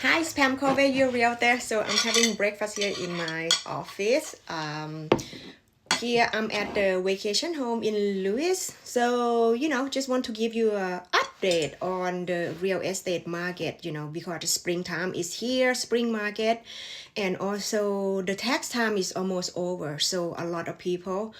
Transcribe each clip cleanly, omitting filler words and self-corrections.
Hi, Spam Cove, your realtor. So I'm having breakfast here in my office. Here I'm at the vacation home in Lewis. So, just want to give you a update on the real estate market, because the springtime is here, spring market, and also the tax time is almost over. So a lot of people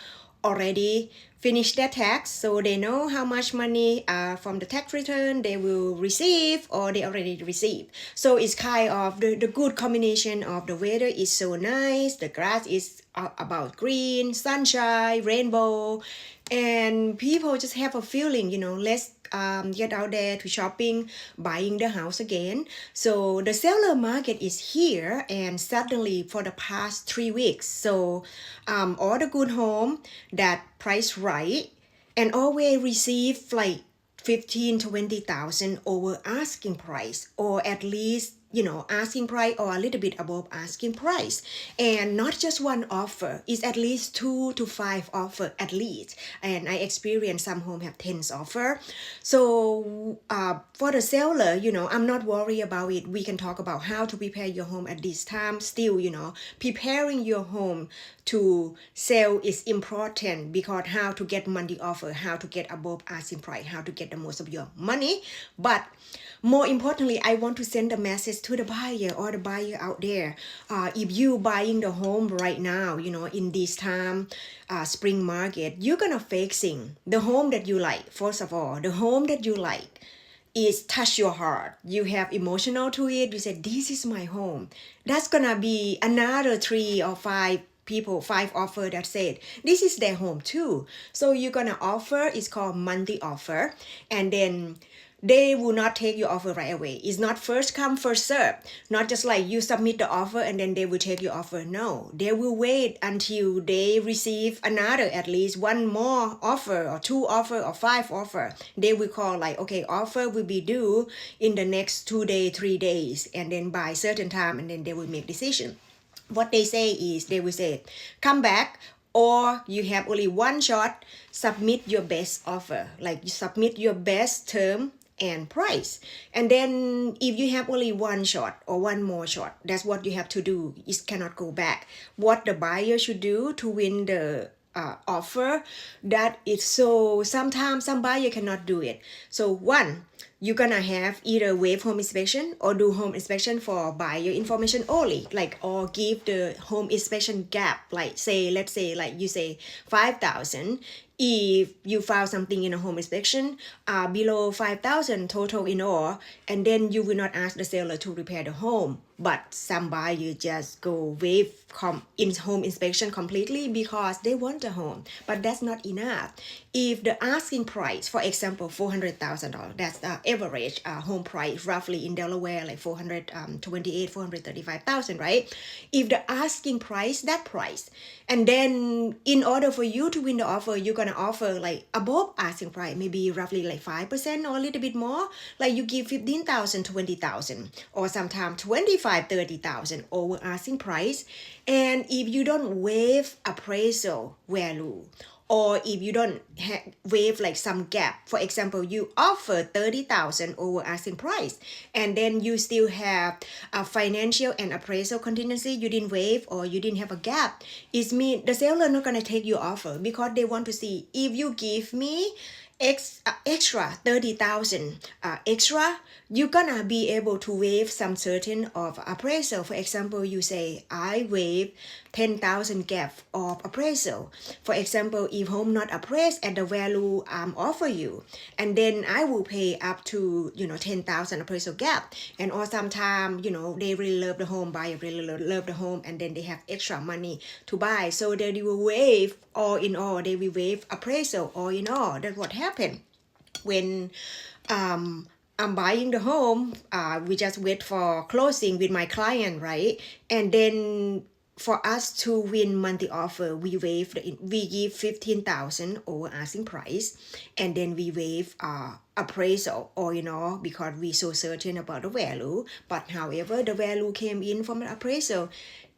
already finished their tax, so they know how much money from the tax return they will receive or they already received. So it's kind of the good combination of the weather is so nice, the grass is about green, sunshine, rainbow, and people just have a feeling, let's get out there to shopping, buying the house again. So the seller market is here, and suddenly for the past 3 weeks, so all the good home that price right and always receive like 15-20,000 over asking price, or at least asking price or a little bit above asking price, and not just one offer, it's at least 2 to 5 offer at least. And I experienced some home have tens offer. So for the seller, I'm not worried about it. We can talk about how to prepare your home at this time. Still, preparing your home to sell is important, because how to get money offer, how to get above asking price, how to get the most of your money. But more importantly, I want to send a message to the buyer or the buyer out there. If you buying the home right now, in this time, spring market, you're gonna facing the home that you like. First of all, the home that you like is touch your heart. You have emotional to it. You say, this is my home. That's gonna be another 3 or 5 people, 5 offer that said this is their home too. So you're gonna offer, it's called monthly offer, and then they will not take your offer right away. It's not first come first serve, not just like you submit the offer and then they will take your offer. No, they will wait until they receive another, at least one more offer or 2 offer or 5 offer. They will call like, okay, offer will be due in the next 2 days, 3 days, and then by certain time, and then they will make decision. What they say is, they will say, come back, or you have only one shot, submit your best offer, like you submit your best term and price. And then if you have only one shot or one more shot, that's what you have to do. It cannot go back. What the buyer should do to win the offer, that is, so sometimes some buyer cannot do it. So one, you're gonna have either waive home inspection or do home inspection for buyer information only, like, or give the home inspection gap, like say, let's say like you say 5,000. If you found something in a home inspection below 5,000 total in all, and then you will not ask the seller to repair the home, but some buyer just go waive in home inspection completely because they want the home. But that's not enough. If the asking price, for example, $400,000, that's the average home price roughly in Delaware, like 428, 435,000, right? If the asking price, that price, and then in order for you to win the offer, you're gonna offer like above asking price, maybe roughly like 5% or a little bit more, like you give 15,000, 20,000, or sometimes 25, 30,000 over asking price. And if you don't waive appraisal value, or if you don't waive like some gap, for example, you offer 30,000 over asking price, and then you still have a financial and appraisal contingency, you didn't waive or you didn't have a gap, it means the seller not gonna take your offer, because they want to see if you give me extra 30,000 extra, you're gonna be able to waive some certain of appraisal. For example, you say, I waive 10,000 gap of appraisal. For example, if home not appraised at the value offer you, and then I will pay up to 10,000 appraisal gap. And or sometimes they really love the home, buyer really love the home, and then they have extra money to buy, so they will waive all in all, they will waive appraisal all in all. That's what happened when I'm buying the home. We just wait for closing with my client, right? And then for us to win monthly offer, we give 15,000 over asking price, and then we waive appraisal, or because we so certain about the value. But however, the value came in from an appraisal,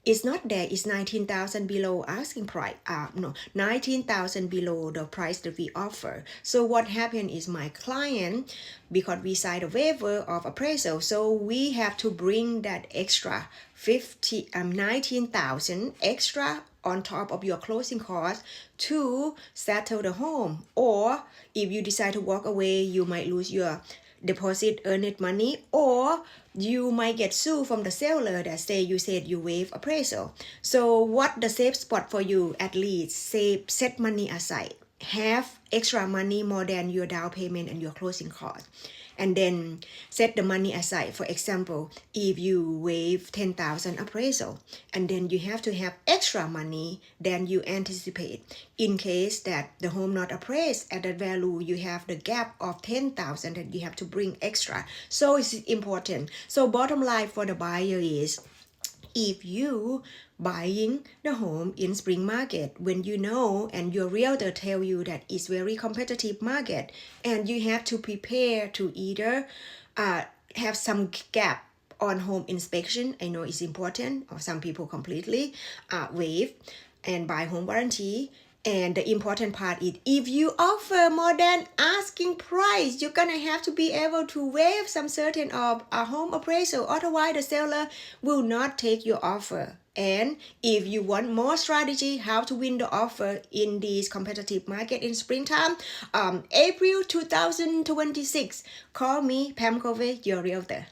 it's not there. It's 19,000 below asking price. No, 19,000 below the price that we offer. So what happened is my client, because we signed a waiver of appraisal, so we have to bring that extra 19,000 extra on top of your closing costs to settle the home. Or if you decide to walk away, you might lose your deposit earned money, or you might get sued from the seller that say you said you waive appraisal. So what the safe spot for you, at least save, set money aside, have extra money more than your down payment and your closing cost, and then set the money aside. For example, if you waive 10,000 appraisal, and then you have to have extra money than you anticipate in case that the home not appraised at that value, you have the gap of 10,000 that you have to bring extra. So it's important. So bottom line for the buyer is, if you buying the home in spring market when you know and your realtor tell you that it's very competitive market, and you have to prepare to either have some gap on home inspection, I know it's important, or some people completely waive and buy home warranty. And the important part is, if you offer more than asking price, you're gonna have to be able to waive some certain of a home appraisal. Otherwise, the seller will not take your offer. And if you want more strategy how to win the offer in this competitive market in springtime, April 2026, call me, Pam Covey, your realtor.